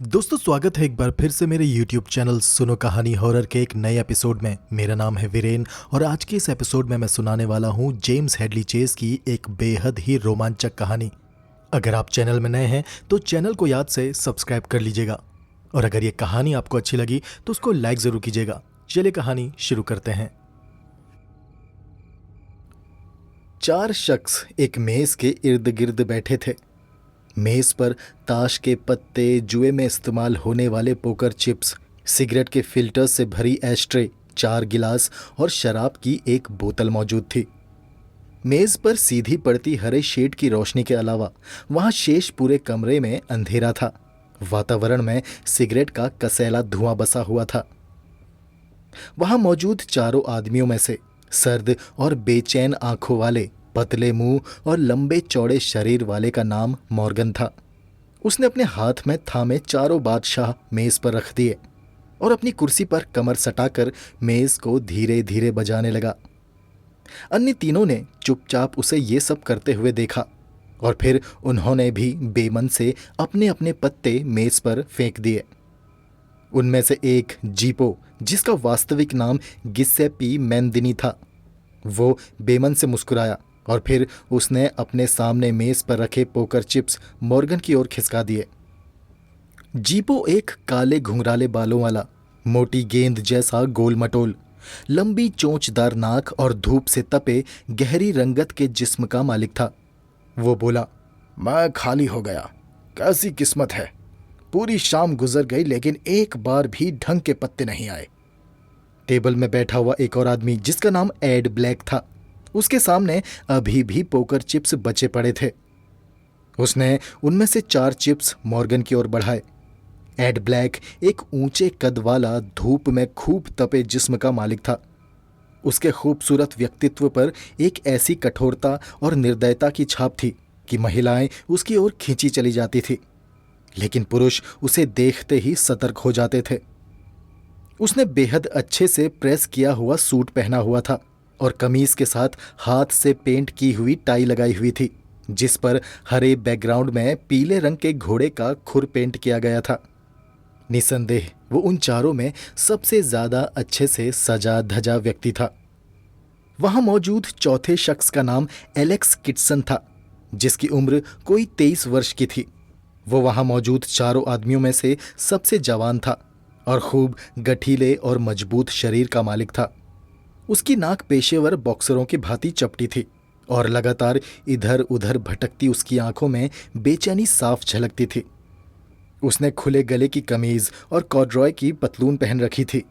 दोस्तों, स्वागत है एक बार फिर से मेरे YouTube चैनल सुनो कहानी हॉरर के एक नए एपिसोड में। मेरा नाम है वीरेन और आज के इस एपिसोड में मैं सुनाने वाला हूँ जेम्स हेडली चेज की एक बेहद ही रोमांचक कहानी। अगर आप चैनल में नए हैं तो चैनल को याद से सब्सक्राइब कर लीजिएगा और अगर ये कहानी आपको अच्छी लगी तो उसको लाइक ज़रूर कीजिएगा। चलिए कहानी शुरू करते हैं। 4 शख्स एक मेज़ के इर्द गिर्द बैठे थे। मेज पर ताश के पत्ते, जुए में इस्तेमाल होने वाले पोकर चिप्स, सिगरेट के फिल्टर्स से भरी एस्ट्रे, 4 गिलास और शराब की एक बोतल मौजूद थी। मेज पर सीधी पड़ती हरे शेड की रोशनी के अलावा वहां शेष पूरे कमरे में अंधेरा था। वातावरण में सिगरेट का कसैला धुआं बसा हुआ था। वहां मौजूद चारों आदमियों में से सर्द और बेचैन आंखों वाले, पतले मुंह और लंबे चौड़े शरीर वाले का नाम मॉर्गन था। उसने अपने हाथ में थामे चारों बादशाह मेज पर रख दिए और अपनी कुर्सी पर कमर सटाकर मेज को धीरे धीरे बजाने लगा। अन्य तीनों ने चुपचाप उसे ये सब करते हुए देखा और फिर उन्होंने भी बेमन से अपने अपने पत्ते मेज पर फेंक दिए। उनमें से एक जीपो, जिसका वास्तविक नाम गिस्सेपी मैंदिनी था, वो बेमन से मुस्कुराया और फिर उसने अपने सामने मेज पर रखे पोकर चिप्स मॉर्गन की ओर खिसका दिए। जीपो एक काले घुंघराले बालों वाला, मोटी गेंद जैसा गोल मटोल, लंबी चोंचदार नाक और धूप से तपे गहरी रंगत के जिस्म का मालिक था। वो बोला, मैं खाली हो गया। कैसी किस्मत है। पूरी शाम गुजर गई लेकिन एक बार भी ढंग के पत्ते नहीं आए। टेबल में बैठा हुआ एक और आदमी जिसका नाम एड ब्लैक था, उसके सामने अभी भी पोकर चिप्स बचे पड़े थे। उसने उनमें से 4 चिप्स मॉर्गन की ओर बढ़ाए। एड ब्लैक एक ऊंचे कद वाला, धूप में खूब तपे जिस्म का मालिक था। उसके खूबसूरत व्यक्तित्व पर एक ऐसी कठोरता और निर्दयता की छाप थी कि महिलाएं उसकी ओर खींची चली जाती थी, लेकिन पुरुष उसे देखते ही सतर्क हो जाते थे। उसने बेहद अच्छे से प्रेस किया हुआ सूट पहना हुआ था और कमीज के साथ हाथ से पेंट की हुई टाई लगाई हुई थी, जिस पर हरे बैकग्राउंड में पीले रंग के घोड़े का खुर पेंट किया गया था। निसंदेह वो उन चारों में सबसे ज्यादा अच्छे से सजा धजा व्यक्ति था। वहां मौजूद चौथे शख्स का नाम एलेक्स किटसन था, जिसकी उम्र कोई 23 वर्ष की थी। वो वहां मौजूद चारों आदमियों में से सबसे जवान था और खूब गठीले और मजबूत शरीर का मालिक था। उसकी नाक पेशेवर बॉक्सरों की भांति चपटी थी और लगातार इधर उधर भटकती उसकी आंखों में बेचैनी साफ झलकती थी। उसने खुले गले की कमीज और कॉर्डरॉय की पतलून पहन रखी थी।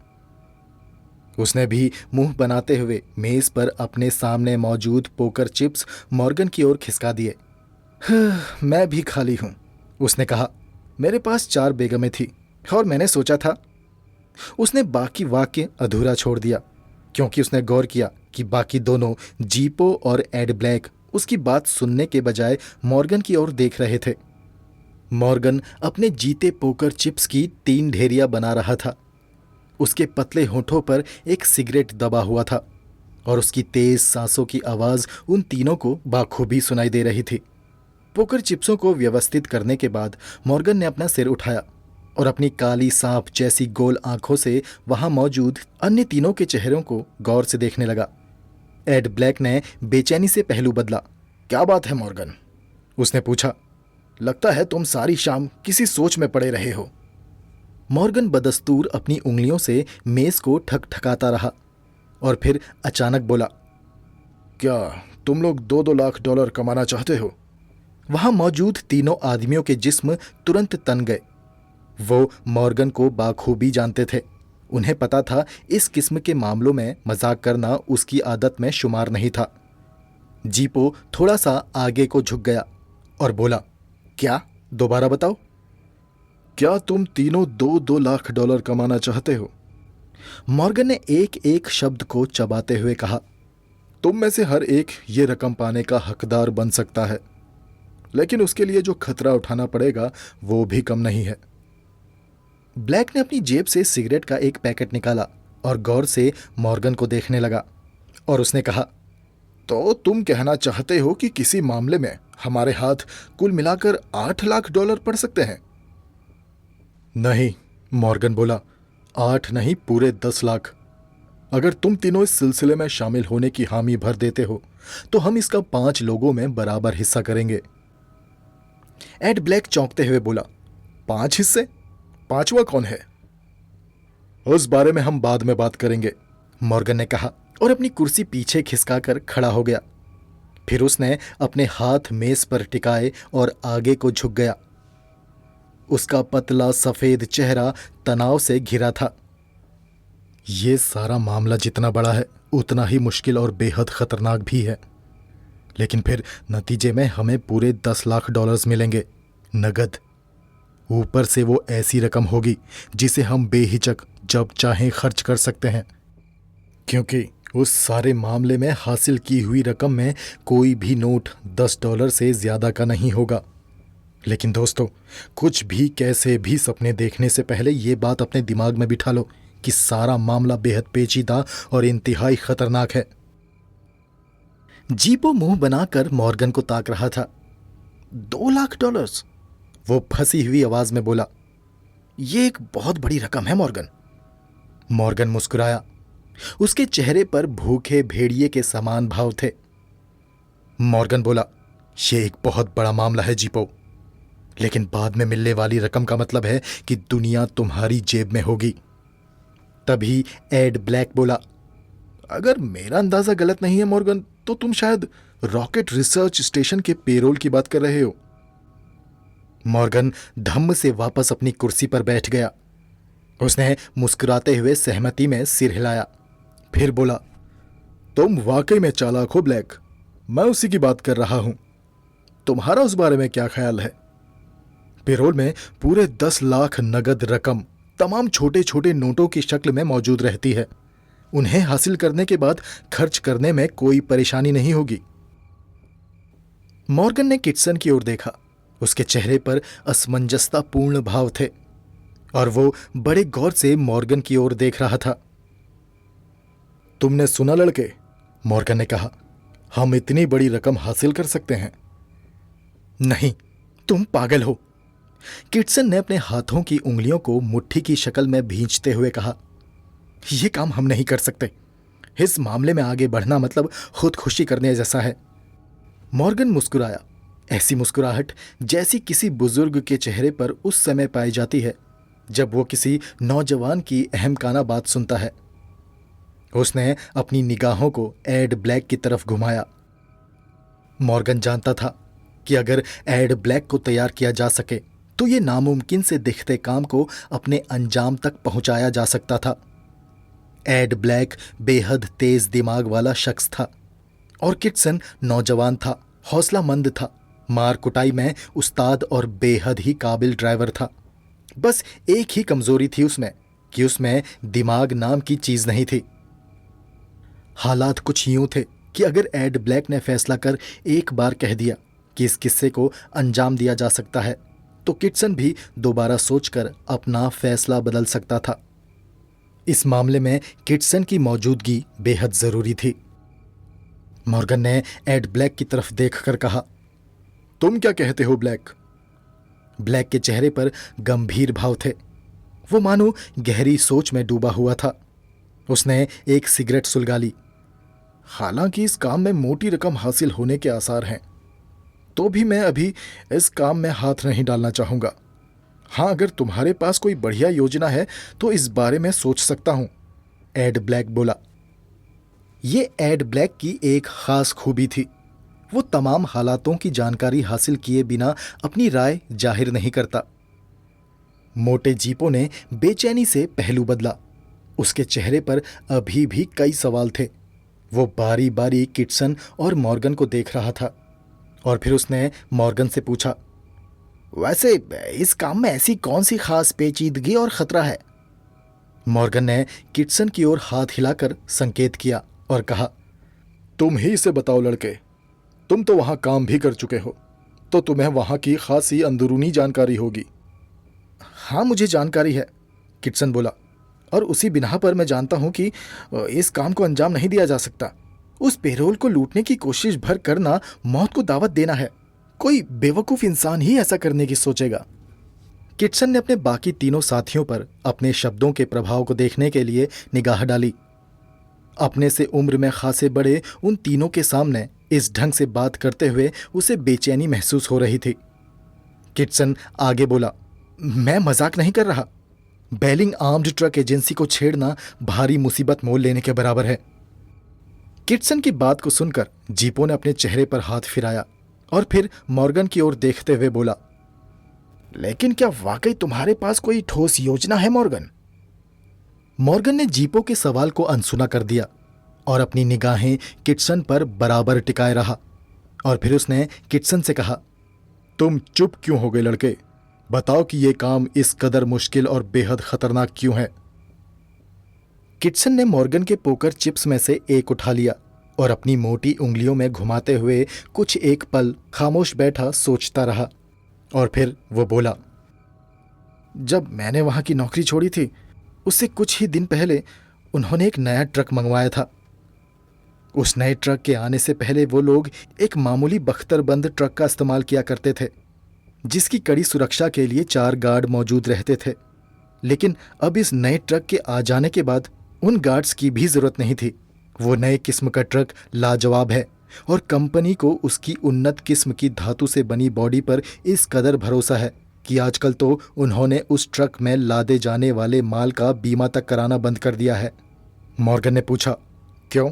उसने भी मुंह बनाते हुए मेज पर अपने सामने मौजूद पोकर चिप्स मॉर्गन की ओर खिसका दिए। मैं भी खाली हूं, उसने कहा। मेरे पास 4 बेगमें थी और मैंने सोचा था। उसने बाकी वाक्य अधूरा छोड़ दिया क्योंकि उसने गौर किया कि बाकी दोनों, जीपो और एड ब्लैक, उसकी बात सुनने के बजाय मॉर्गन की ओर देख रहे थे। मॉर्गन अपने जीते पोकर चिप्स की 3 ढेरियां बना रहा था। उसके पतले होठों पर एक सिगरेट दबा हुआ था और उसकी तेज सांसों की आवाज उन तीनों को बाखूबी सुनाई दे रही थी। पोकर चिप्सों को व्यवस्थित करने के बाद मॉर्गन ने अपना सिर उठाया और अपनी काली सांप जैसी गोल आंखों से वहां मौजूद अन्य तीनों के चेहरों को गौर से देखने लगा। एड ब्लैक ने बेचैनी से पहलू बदला। क्या बात है मॉर्गन? उसने पूछा। लगता है तुम सारी शाम किसी सोच में पड़े रहे हो। मॉर्गन बदस्तूर अपनी उंगलियों से मेज को ठकठकाता रहा और फिर अचानक बोला, क्या तुम लोग 2-2 लाख डॉलर कमाना चाहते हो? वहां मौजूद तीनों आदमियों के जिस्म तुरंत तन गए। वो मॉर्गन को बाखूबी जानते थे। उन्हें पता था इस किस्म के मामलों में मजाक करना उसकी आदत में शुमार नहीं था। जीपो थोड़ा सा आगे को झुक गया और बोला, क्या? दोबारा बताओ। क्या तुम तीनों 2-2 लाख डॉलर कमाना चाहते हो? मॉर्गन ने एक एक शब्द को चबाते हुए कहा। तुम में से हर एक ये रकम पाने का हकदार बन सकता है, लेकिन उसके लिए जो खतरा उठाना पड़ेगा वो भी कम नहीं है। ब्लैक ने अपनी जेब से सिगरेट का एक पैकेट निकाला और गौर से मॉर्गन को देखने लगा और उसने कहा, तो तुम कहना चाहते हो कि किसी मामले में हमारे हाथ कुल मिलाकर 8 लाख डॉलर पड़ सकते हैं? नहीं, मॉर्गन बोला, 8 नहीं, पूरे 10 लाख। अगर तुम तीनों इस सिलसिले में शामिल होने की हामी भर देते हो तो हम इसका 5 लोगों में बराबर हिस्सा करेंगे। एड ब्लैक चौंकते हुए बोला, 5 हिस्से? 5वां कौन है? उस बारे में हम बाद में बात करेंगे, मॉर्गन ने कहा और अपनी कुर्सी पीछे खिसकाकर खड़ा हो गया। फिर उसने अपने हाथ मेज पर टिकाए और आगे को झुक गया। उसका पतला सफेद चेहरा तनाव से घिरा था। ये सारा मामला जितना बड़ा है उतना ही मुश्किल और बेहद खतरनाक भी है, लेकिन फिर नतीजे में हमें पूरे 10 लाख डॉलर्स मिलेंगे नगद। ऊपर से वो ऐसी रकम होगी जिसे हम बेहिचक जब चाहें खर्च कर सकते हैं, क्योंकि उस सारे मामले में हासिल की हुई रकम में कोई भी नोट $10 से ज्यादा का नहीं होगा। लेकिन दोस्तों, कुछ भी कैसे भी सपने देखने से पहले ये बात अपने दिमाग में बिठा लो कि सारा मामला बेहद पेचीदा और इंतहाई खतरनाक है। जीपो मुंह बनाकर मॉर्गन को ताक रहा था। $2 लाख? वो फंसी हुई आवाज में बोला, ये एक बहुत बड़ी रकम है मॉर्गन। मॉर्गन मुस्कुराया। उसके चेहरे पर भूखे भेड़िए के समान भाव थे। मॉर्गन बोला, ये एक बहुत बड़ा मामला है जीपो, लेकिन बाद में मिलने वाली रकम का मतलब है कि दुनिया तुम्हारी जेब में होगी। तभी एड ब्लैक बोला, अगर मेरा अंदाजा गलत नहीं है मॉर्गन, तो तुम शायद रॉकेट रिसर्च स्टेशन के पेरोल की बात कर रहे हो। मॉर्गन धम्म से वापस अपनी कुर्सी पर बैठ गया। उसने मुस्कुराते हुए सहमति में सिर हिलाया। फिर बोला, तुम वाकई में चालाक हो ब्लैक, मैं उसी की बात कर रहा हूं। तुम्हारा उस बारे में क्या ख्याल है? पेरोल में पूरे 10 लाख नगद रकम तमाम छोटे छोटे नोटों की शक्ल में मौजूद रहती है। उन्हें हासिल करने के बाद खर्च करने में कोई परेशानी नहीं होगी। मॉर्गन ने किटसन की ओर देखा। उसके चेहरे पर असमंजसतापूर्ण भाव थे और वो बड़े गौर से मॉर्गन की ओर देख रहा था। तुमने सुना लड़के, मॉर्गन ने कहा, हम इतनी बड़ी रकम हासिल कर सकते हैं। नहीं, तुम पागल हो। किटसन ने अपने हाथों की उंगलियों को मुट्ठी की शक्ल में भींचते हुए कहा, यह काम हम नहीं कर सकते। इस मामले में आगे बढ़ना मतलब खुदकुशी करने जैसा है। मॉर्गन मुस्कुराया, ऐसी मुस्कुराहट जैसी किसी बुजुर्ग के चेहरे पर उस समय पाई जाती है जब वो किसी नौजवान की अहमकाना बात सुनता है। उसने अपनी निगाहों को एड ब्लैक की तरफ घुमाया। मॉर्गन जानता था कि अगर एड ब्लैक को तैयार किया जा सके तो ये नामुमकिन से दिखते काम को अपने अंजाम तक पहुंचाया जा सकता था। एड ब्लैक बेहद तेज दिमाग वाला शख्स था और किटसन नौजवान था, हौसलामंद था, मार कुटाई में उस्ताद और बेहद ही काबिल ड्राइवर था। बस एक ही कमजोरी थी उसमें कि उसमें दिमाग नाम की चीज नहीं थी। हालात कुछ यूं थे कि अगर एड ब्लैक ने फैसला कर एक बार कह दिया कि इस किस्से को अंजाम दिया जा सकता है तो किटसन भी दोबारा सोचकर अपना फैसला बदल सकता था। इस मामले में किटसन की मौजूदगी बेहद जरूरी थी। मॉर्गन ने एड ब्लैक की तरफ देखकर कहा, तुम क्या कहते हो ब्लैक? ब्लैक के चेहरे पर गंभीर भाव थे। वो मानो गहरी सोच में डूबा हुआ था। उसने एक सिगरेट सुलगा ली। हालांकि इस काम में मोटी रकम हासिल होने के आसार हैं, तो भी मैं अभी इस काम में हाथ नहीं डालना चाहूंगा। हाँ, अगर तुम्हारे पास कोई बढ़िया योजना है तो इस बारे में सोच सकता हूं, एड ब्लैक बोला। ये एड ब्लैक की एक खास खूबी थी। वो तमाम हालातों की जानकारी हासिल किए बिना अपनी राय जाहिर नहीं करता। मोटे जीपो ने बेचैनी से पहलू बदला। उसके चेहरे पर अभी भी कई सवाल थे। वो बारी बारी किटसन और मॉर्गन को देख रहा था और फिर उसने मॉर्गन से पूछा, वैसे इस काम में ऐसी कौन सी खास पेचीदगी और खतरा है? मॉर्गन ने किटसन की ओर हाथ हिलाकर संकेत किया और कहा, तुम ही इसे बताओ लड़के, तुम तो वहां काम भी कर चुके हो, तो तुम्हें वहां की खासी अंदरूनी जानकारी होगी। हाँ, मुझे जानकारी है, किटसन बोला, और उसी बिना पर मैं जानता हूं कि इस काम को अंजाम नहीं दिया जा सकता। उस पेरोल को लूटने की कोशिश भर करना मौत को दावत देना है। कोई बेवकूफ इंसान ही ऐसा करने की सोचेगा। किटसन ने अपने बाकी तीनों साथियों पर अपने शब्दों के प्रभाव को देखने के लिए निगाह डाली। अपने से उम्र में खासे बड़े उन तीनों के सामने इस ढंग से बात करते हुए उसे बेचैनी महसूस हो रही थी। किटसन आगे बोला, मैं मजाक नहीं कर रहा। बेलिंग आर्म्ड ट्रक एजेंसी को छेड़ना भारी मुसीबत मोल लेने के बराबर है। किटसन की बात को सुनकर जीपो ने अपने चेहरे पर हाथ फिराया और फिर मॉर्गन की ओर देखते हुए बोला, लेकिन क्या वाकई तुम्हारे पास कोई ठोस योजना है मॉर्गन? मॉर्गन ने जीपो के सवाल को अनसुना कर दिया और अपनी निगाहें किटसन पर बराबर टिकाए रहा और फिर उसने किटसन से कहा, तुम चुप क्यों हो गए लड़के? बताओ कि यह काम इस कदर मुश्किल और बेहद खतरनाक क्यों है? किटसन ने मॉर्गन के पोकर चिप्स में से एक उठा लिया और अपनी मोटी उंगलियों में घुमाते हुए कुछ एक पल खामोश बैठा सोचता रहा और फिर वो बोला, जब मैंने वहां की नौकरी छोड़ी थी उससे कुछ ही दिन पहले उन्होंने एक नया ट्रक मंगवाया था। उस नए ट्रक के आने से पहले वो लोग एक मामूली बख्तरबंद ट्रक का इस्तेमाल किया करते थे, जिसकी कड़ी सुरक्षा के लिए 4 गार्ड मौजूद रहते थे। लेकिन अब इस नए ट्रक के आ जाने के बाद उन गार्ड्स की भी जरूरत नहीं थी। वो नए किस्म का ट्रक लाजवाब है और कंपनी को उसकी उन्नत किस्म की धातु से बनी बॉडी पर इस कदर भरोसा है कि आजकल तो उन्होंने उस ट्रक में लादे जाने वाले माल का बीमा तक कराना बंद कर दिया है। मॉर्गन ने पूछा, क्यों?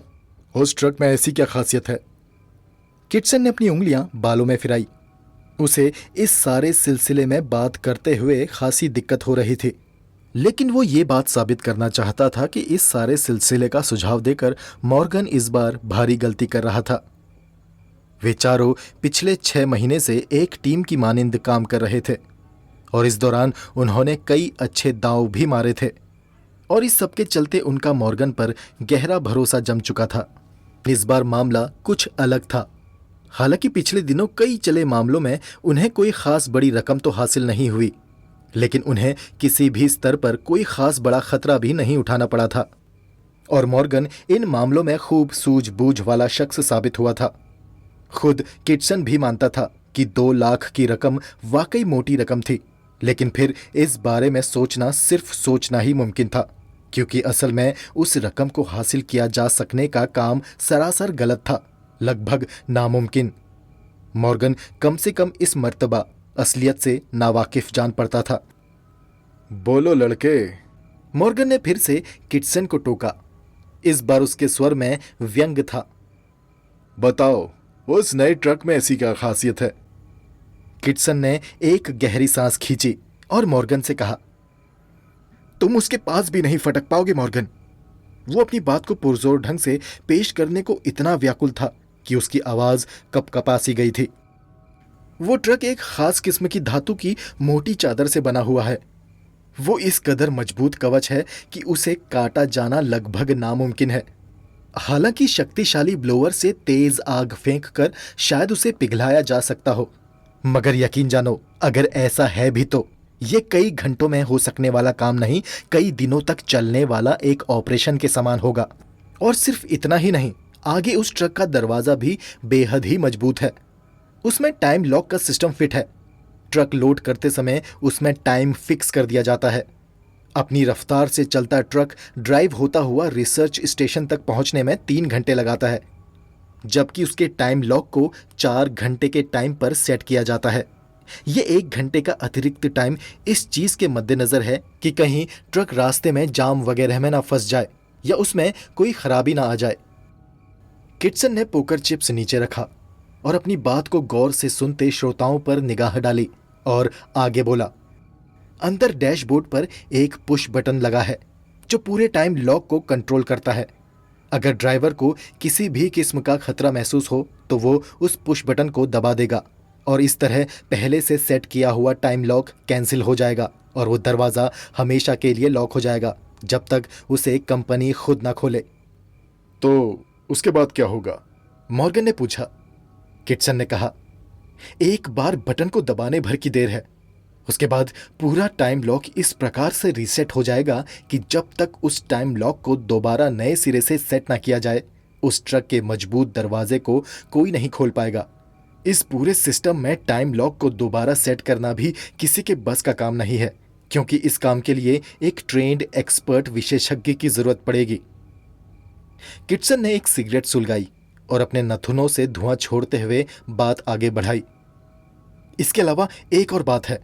उस ट्रक में ऐसी क्या खासियत है? किटसन ने अपनी उंगलियां बालों में फिराई। उसे इस सारे सिलसिले में बात करते हुए खासी दिक्कत हो रही थी, लेकिन वो ये बात साबित करना चाहता था कि इस सारे सिलसिले का सुझाव देकर मॉर्गन इस बार भारी गलती कर रहा था। वे चारों पिछले 6 महीने से एक टीम की मानिंद काम कर रहे थे और इस दौरान उन्होंने कई अच्छे दांव भी मारे थे और इस सब के चलते उनका मॉर्गन पर गहरा भरोसा जम चुका था। इस बार मामला कुछ अलग था। हालांकि पिछले दिनों कई चले मामलों में उन्हें कोई खास बड़ी रकम तो हासिल नहीं हुई, लेकिन उन्हें किसी भी स्तर पर कोई खास बड़ा खतरा भी नहीं उठाना पड़ा था और मॉर्गन इन मामलों में खूब सूझबूझ वाला शख्स साबित हुआ था। खुद किटसन भी मानता था कि 2 लाख की रकम वाकई मोटी रकम थी, लेकिन फिर इस बारे में सोचना सिर्फ सोचना ही मुमकिन था, क्योंकि असल में उस रकम को हासिल किया जा सकने का काम सरासर गलत था, लगभग नामुमकिन। मॉर्गन कम से कम इस मर्तबा असलियत से नावाकिफ जान पड़ता था। बोलो लड़के, मॉर्गन ने फिर से किटसन को टोका। इस बार उसके स्वर में व्यंग था। बताओ, उस नए ट्रक में ऐसी क्या खासियत है? किटसन ने एक गहरी सांस खींची और मॉर्गन से कहा, तुम उसके पास भी नहीं फटक पाओगे मॉर्गन। वो अपनी बात को पुरजोर ढंग से पेश करने को इतना व्याकुल था कि उसकी आवाज कपकपासी गई थी। वो ट्रक एक खास किस्म की धातु की मोटी चादर से बना हुआ है। वो इस कदर मजबूत कवच है कि उसे काटा जाना लगभग नामुमकिन है। हालांकि शक्तिशाली ब्लोअर से तेज आग फेंककर शायद उसे पिघलाया जा सकता हो, मगर यकीन जानो, अगर ऐसा है भी तो ये कई घंटों में हो सकने वाला काम नहीं, कई दिनों तक चलने वाला एक ऑपरेशन के समान होगा। और सिर्फ इतना ही नहीं, आगे उस ट्रक का दरवाजा भी बेहद ही मजबूत है। उसमें टाइम लॉक का सिस्टम फिट है। ट्रक लोड करते समय उसमें टाइम फिक्स कर दिया जाता है। अपनी रफ्तार से चलता ट्रक ड्राइव होता हुआ रिसर्च स्टेशन तक पहुंचने में 3 घंटे लगाता है, जबकि उसके टाइम लॉक को 4 घंटे के टाइम पर सेट किया जाता है। ये 1 घंटे का अतिरिक्त टाइम इस चीज के मद्देनजर है कि कहीं ट्रक रास्ते में जाम वगैरह में ना फंस जाए या उसमें कोई खराबी ना आ जाए। किटसन ने पोकर चिप्स नीचे रखा और अपनी बात को गौर से सुनते श्रोताओं पर निगाह डाली और आगे बोला, अंदर डैशबोर्ड पर एक पुश बटन लगा है जो पूरे टाइम लॉक को कंट्रोल करता है। अगर ड्राइवर को किसी भी किस्म का खतरा महसूस हो तो वो उस पुश बटन को दबा देगा और इस तरह पहले से सेट किया हुआ टाइम लॉक कैंसिल हो जाएगा और वो दरवाज़ा हमेशा के लिए लॉक हो जाएगा जब तक उसे कंपनी खुद ना खोले। तो उसके बाद क्या होगा? मॉर्गन ने पूछा। किटसन ने कहा, एक बार बटन को दबाने भर की देर है, उसके बाद पूरा टाइम लॉक इस प्रकार से रीसेट हो जाएगा कि जब तक उस टाइम लॉक को दोबारा नए सिरे से सेट ना किया जाए उस ट्रक के मजबूत दरवाजे को कोई नहीं खोल पाएगा। इस पूरे सिस्टम में टाइम लॉक को दोबारा सेट करना भी किसी के बस का काम नहीं है, क्योंकि इस काम के लिए एक ट्रेंड एक्सपर्ट विशेषज्ञ की जरूरत पड़ेगी। किटसन ने एक सिगरेट सुलगाई और अपने नथुनों से धुआं छोड़ते हुए बात आगे बढ़ाई। इसके अलावा एक और बात है,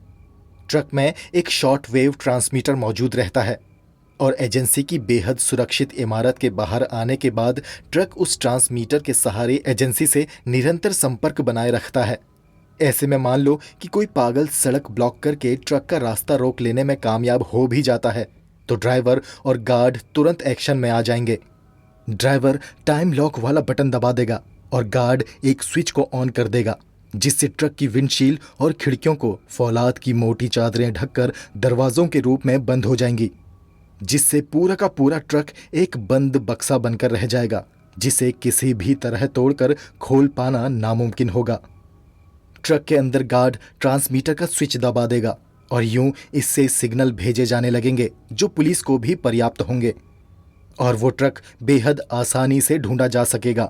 ट्रक में एक शॉर्ट वेव ट्रांसमीटर मौजूद रहता है और एजेंसी की बेहद सुरक्षित इमारत के बाहर आने के बाद ट्रक उस ट्रांसमीटर के सहारे एजेंसी से निरंतर संपर्क बनाए रखता है। ऐसे में मान लो कि कोई पागल सड़क ब्लॉक करके ट्रक का रास्ता रोक लेने में कामयाब हो भी जाता है तो ड्राइवर और गार्ड तुरंत एक्शन में आ जाएंगे। ड्राइवर टाइम लॉक वाला बटन दबा देगा और गार्ड एक स्विच को ऑन कर देगा, जिससे ट्रक की विंडशील्ड और खिड़कियों को फौलाद की मोटी चादरें ढककर दरवाजों के रूप में बंद हो जाएंगी, जिससे पूरा का पूरा ट्रक एक बंद बक्सा बनकर रह जाएगा, जिसे किसी भी तरह तोड़कर खोल पाना नामुमकिन होगा। ट्रक के अंदर गार्ड ट्रांसमीटर का स्विच दबा देगा और यूं इससे सिग्नल भेजे जाने लगेंगे जो पुलिस को भी पर्याप्त होंगे और वो ट्रक बेहद आसानी से ढूंढा जा सकेगा,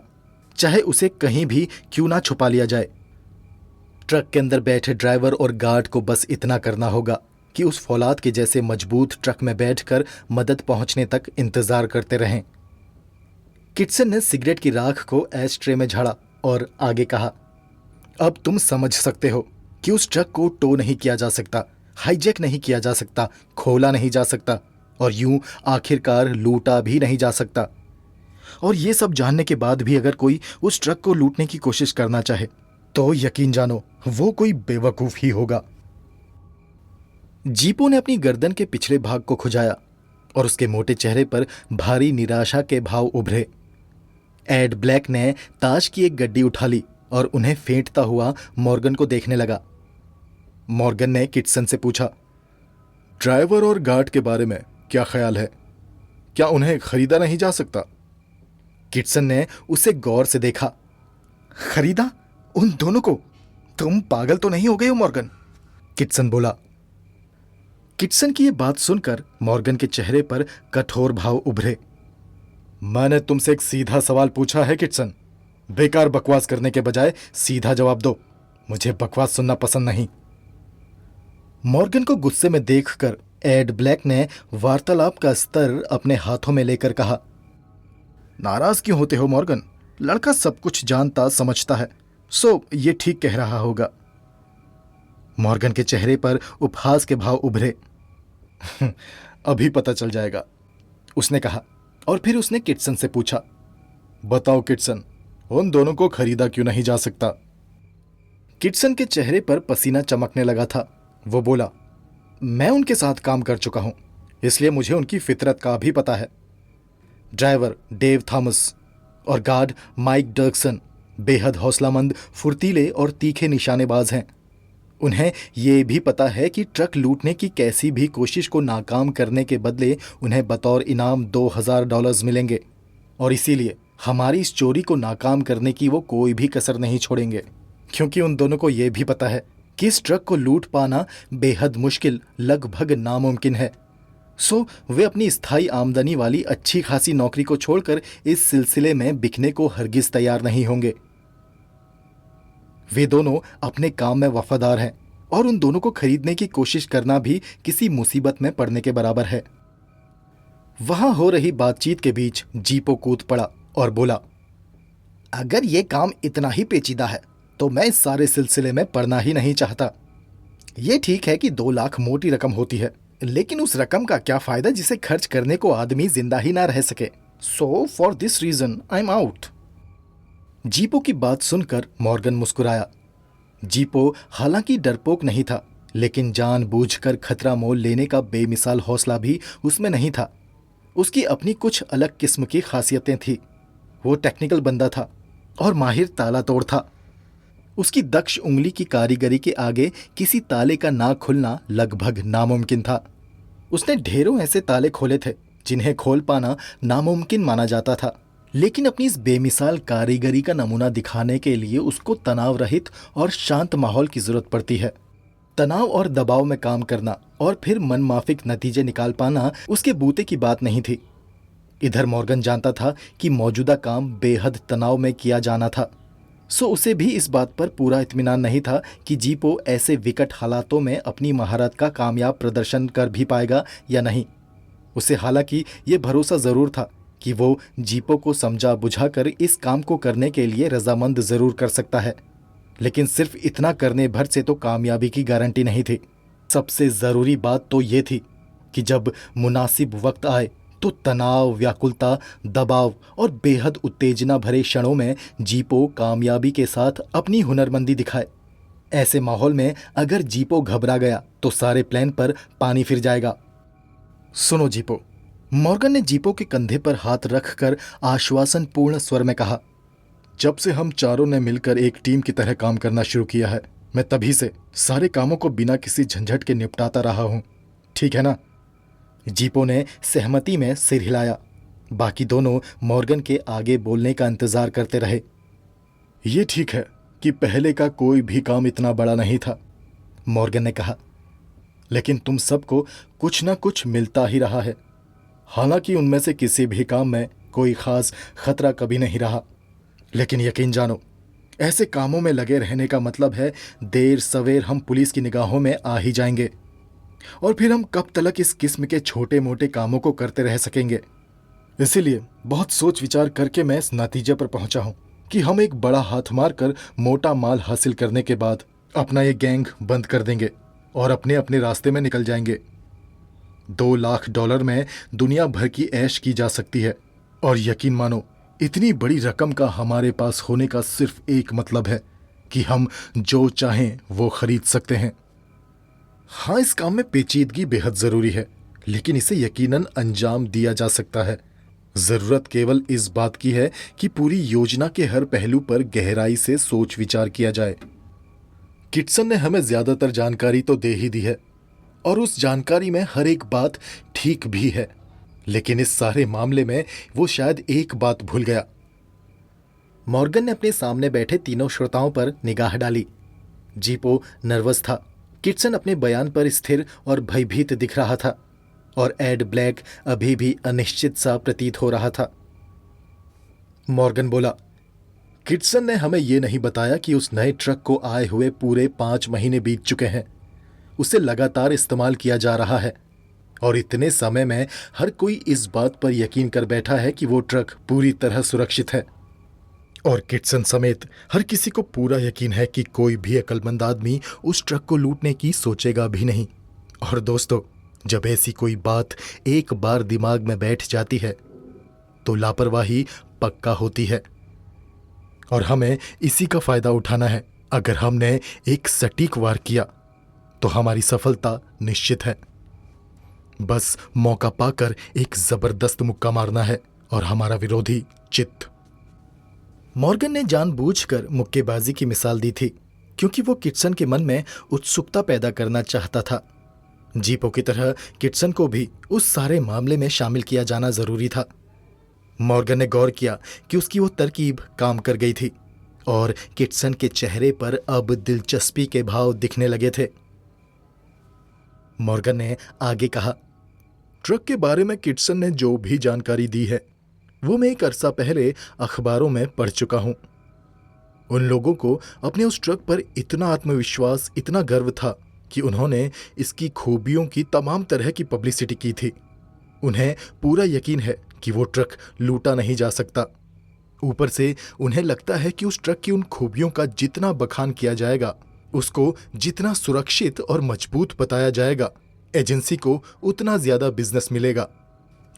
चाहे उसे कहीं भी क्यों ना छुपा लिया जाए। ट्रक के अंदर बैठे ड्राइवर और गार्ड को बस इतना करना होगा कि उस फौलाद के जैसे मजबूत ट्रक में बैठकर मदद पहुंचने तक इंतजार करते रहें। किटसन ने सिगरेट की राख को एश ट्रे में झाड़ा और आगे कहा, अब तुम समझ सकते हो कि उस ट्रक को टो नहीं किया जा सकता, हाईजैक नहीं किया जा सकता, खोला नहीं जा सकता और यूं आखिरकार लूटा भी नहीं जा सकता। और ये सब जानने के बाद भी अगर कोई उस ट्रक को लूटने की कोशिश करना चाहे तो यकीन जानो वो कोई बेवकूफ ही होगा। जीपो ने अपनी गर्दन के पिछले भाग को खुजाया और उसके मोटे चेहरे पर भारी निराशा के भाव उभरे। एड ब्लैक ने ताश की एक गड्डी उठा ली और उन्हें फेंटता हुआ मॉर्गन को देखने लगा। मॉर्गन ने किटसन से पूछा, ड्राइवर और गार्ड के बारे में क्या ख्याल है? क्या उन्हें खरीदा नहीं जा सकता? किटसन ने उसे गौर से देखा। खरीदा? उन दोनों को? तुम पागल तो नहीं हो गए हो मॉर्गन? किटसन बोला। किटसन की यह बात सुनकर मॉर्गन के चेहरे पर कठोर भाव उभरे। मैंने तुमसे एक सीधा सवाल पूछा है किटसन, बेकार बकवास करने के बजाय सीधा जवाब दो। मुझे बकवास सुनना पसंद नहीं। मॉर्गन को गुस्से में देखकर एड ब्लैक ने वार्तालाप का स्तर अपने हाथों में लेकर कहा, नाराज क्यों होते हो मॉर्गन? लड़का सब कुछ जानता समझता है, सो ये ठीक कह रहा होगा। मॉर्गन के चेहरे पर उपहास के भाव उभरे। अभी पता चल जाएगा, उसने कहा और फिर उसने किटसन से पूछा, बताओ किटसन, उन दोनों को खरीदा क्यों नहीं जा सकता? किटसन के चेहरे पर पसीना चमकने लगा था। वो बोला, मैं उनके साथ काम कर चुका हूं, इसलिए मुझे उनकी फितरत का भी पता है। ड्राइवर डेव थॉमस और गार्ड माइक डर्कसन बेहद हौसलामंद, फुर्तीले और तीखे निशानेबाज हैं। उन्हें यह भी पता है कि ट्रक लूटने की कैसी भी कोशिश को नाकाम करने के बदले उन्हें बतौर इनाम $2000 मिलेंगे और इसीलिए हमारी इस चोरी को नाकाम करने की वो कोई भी कसर नहीं छोड़ेंगे, क्योंकि उन दोनों को यह भी पता है कि इस ट्रक को लूट पाना बेहद मुश्किल, लगभग नामुमकिन है। सो वे अपनी स्थायी आमदनी वाली अच्छी खासी नौकरी को छोड़कर इस सिलसिले में बिकने को हरगिज तैयार नहीं होंगे। वे दोनों अपने काम में वफादार हैं और उन दोनों को खरीदने की कोशिश करना भी किसी मुसीबत में पड़ने के बराबर है। वहां हो रही बातचीत के बीच जीपो कूद पड़ा और बोला, अगर ये काम इतना ही पेचीदा है तो मैं इस सारे सिलसिले में पड़ना ही नहीं चाहता। ये ठीक है कि 2 लाख मोटी रकम होती है, लेकिन उस रकम का क्या फायदा जिसे खर्च करने को आदमी जिंदा ही ना रह सके। So for this reason I am out. जीपो की बात सुनकर मॉर्गन मुस्कुराया। जीपो हालांकि डरपोक नहीं था, लेकिन जानबूझकर खतरा मोल लेने का बेमिसाल हौसला भी उसमें नहीं था। उसकी अपनी कुछ अलग किस्म की खासियतें थी। वो टेक्निकल बंदा था और माहिर ताला तोड़ था। उसकी दक्ष उंगली की कारीगरी के आगे किसी ताले का ना खुलना लगभग नामुमकिन था। उसने ढेरों ऐसे ताले खोले थे जिन्हें खोल पाना नामुमकिन माना जाता था, लेकिन अपनी इस बेमिसाल कारीगरी का नमूना दिखाने के लिए उसको तनाव रहित और शांत माहौल की जरूरत पड़ती है। तनाव और दबाव में काम करना और फिर मनमाफिक नतीजे निकाल पाना उसके बूते की बात नहीं थी। इधर मॉर्गन जानता था कि मौजूदा काम बेहद तनाव में किया जाना था, सो उसे भी इस बात पर पूरा इत्मीनान नहीं था कि जीपो ऐसे विकट हालातों में अपनी महारत का कामयाब प्रदर्शन कर भी पाएगा या नहीं। उसे हालांकि ये भरोसा ज़रूर था कि वो जीपो को समझा बुझाकर इस काम को करने के लिए रजामंद ज़रूर कर सकता है, लेकिन सिर्फ इतना करने भर से तो कामयाबी की गारंटी नहीं थी। सबसे ज़रूरी बात तो ये थी कि जब मुनासिब वक्त आए तो तनाव, व्याकुलता, दबाव और बेहद उत्तेजना भरे क्षणों में जीपो कामयाबी के साथ अपनी हुनरमंदी दिखाए। ऐसे माहौल में अगर जीपो घबरा गया तो सारे प्लान पर पानी फिर जाएगा। सुनो जीपो, मॉर्गन ने जीपो के कंधे पर हाथ रखकर आश्वासनपूर्ण स्वर में कहा, जब से हम चारों ने मिलकर एक टीम की तरह काम करना शुरू किया है, मैं तभी से सारे कामों को बिना किसी झंझट के निपटाता रहा हूं। ठीक है ना? जीपो ने सहमति में सिर हिलाया। बाकी दोनों मॉर्गन के आगे बोलने का इंतजार करते रहे। ये ठीक है कि पहले का कोई भी काम इतना बड़ा नहीं था, मॉर्गन ने कहा, लेकिन तुम सबको कुछ ना कुछ मिलता ही रहा है। हालांकि उनमें से किसी भी काम में कोई खास खतरा कभी नहीं रहा, लेकिन यकीन जानो, ऐसे कामों में लगे रहने का मतलब है देर सवेर हम पुलिस की निगाहों में आ ही जाएंगे, और फिर हम कब तक इस किस्म के छोटे मोटे कामों को करते रह सकेंगे। इसीलिए बहुत सोच विचार करके मैं इस नतीजे पर पहुंचा हूं कि हम एक बड़ा हाथ मार कर मोटा माल हासिल करने के बाद अपना ये गैंग बंद कर देंगे और अपने अपने रास्ते में निकल जाएंगे। $2 लाख में दुनिया भर की ऐश की जा सकती है, और यकीन मानो, इतनी बड़ी रकम का हमारे पास होने का सिर्फ एक मतलब है कि हम जो चाहें वो खरीद सकते हैं। हाँ, इस काम में पेचीदगी बेहद जरूरी है, लेकिन इसे यकीनन अंजाम दिया जा सकता है। जरूरत केवल इस बात की है कि पूरी योजना के हर पहलू पर गहराई से सोच विचार किया जाए। किटसन ने हमें ज्यादातर जानकारी तो दे ही दी है, और उस जानकारी में हर एक बात ठीक भी है, लेकिन इस सारे मामले में वो शायद एक बात भूल गया। मॉर्गन ने अपने सामने बैठे तीनों श्रोताओं पर निगाह डाली। जीपो नर्वस था, किटसन अपने बयान पर स्थिर और भयभीत दिख रहा था, और एड ब्लैक अभी भी अनिश्चित सा प्रतीत हो रहा था। मॉर्गन बोला, किटसन ने हमें यह नहीं बताया कि उस नए ट्रक को आए हुए पूरे 5 महीने बीत चुके हैं। उसे लगातार इस्तेमाल किया जा रहा है, और इतने समय में हर कोई इस बात पर यकीन कर बैठा है कि वो ट्रक पूरी तरह सुरक्षित है। और किटसन समेत हर किसी को पूरा यकीन है कि कोई भी अक्लमंद आदमी उस ट्रक को लूटने की सोचेगा भी नहीं। और दोस्तों, जब ऐसी कोई बात एक बार दिमाग में बैठ जाती है तो लापरवाही पक्का होती है, और हमें इसी का फायदा उठाना है। अगर हमने एक सटीक वार किया तो हमारी सफलता निश्चित है। बस मौका पाकर एक जबरदस्त मुक्का मारना है और हमारा विरोधी चित। मॉर्गन ने जानबूझकर मुक्केबाजी की मिसाल दी थी, क्योंकि वो किटसन के मन में उत्सुकता पैदा करना चाहता था। जीपो की तरह किटसन को भी उस सारे मामले में शामिल किया जाना जरूरी था। मॉर्गन ने गौर किया कि उसकी वो तरकीब काम कर गई थी, और किटसन के चेहरे पर अब दिलचस्पी के भाव दिखने लगे थे। मॉर्गन ने आगे कहा, ट्रक के बारे में किटसन ने जो भी जानकारी दी है वो मैं एक अरसा पहले अखबारों में पढ़ चुका हूं। उन लोगों को अपने उस ट्रक पर इतना आत्मविश्वास, इतना गर्व था कि उन्होंने इसकी खूबियों की तमाम तरह की पब्लिसिटी की थी। उन्हें पूरा यकीन है कि वो ट्रक लूटा नहीं जा सकता। ऊपर से उन्हें लगता है कि उस ट्रक की उन खूबियों का जितना बखान किया जाएगा, उसको जितना सुरक्षित और मजबूत बताया जाएगा, एजेंसी को उतना ज्यादा बिजनेस मिलेगा।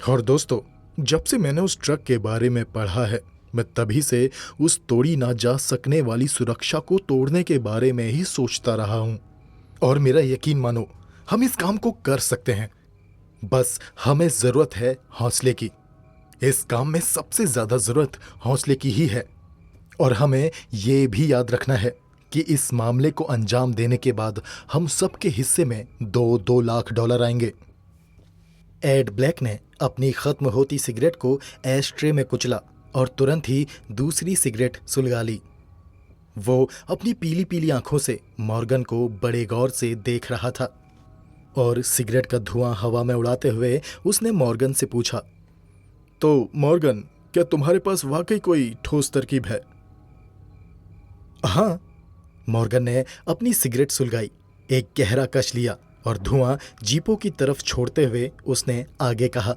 और दोस्तों, जब से मैंने उस ट्रक के बारे में पढ़ा है, मैं तभी से उस तोड़ी ना जा सकने वाली सुरक्षा को तोड़ने के बारे में ही सोचता रहा हूं। और मेरा यकीन मानो, हम इस काम को कर सकते हैं। बस हमें जरूरत है हौसले की। इस काम में सबसे ज्यादा जरूरत हौसले की ही है। और हमें यह भी याद रखना है कि इस मामले को अंजाम देने के बाद हम सबके हिस्से में $2 लाख आएंगे। एड ब्लैक ने अपनी खत्म होती सिगरेट को एशट्रे में कुचला और तुरंत ही दूसरी सिगरेट सुलगा ली। वो अपनी पीली पीली आंखों से मॉर्गन को बड़े गौर से देख रहा था, और सिगरेट का धुआं हवा में उड़ाते हुए उसने मॉर्गन से पूछा, तो मॉर्गन, क्या तुम्हारे पास वाकई कोई ठोस तरकीब है? हाँ। मॉर्गन ने अपनी सिगरेट सुलगाई, एक गहरा कश लिया और धुआं जीपों की तरफ छोड़ते हुए उसने आगे कहा,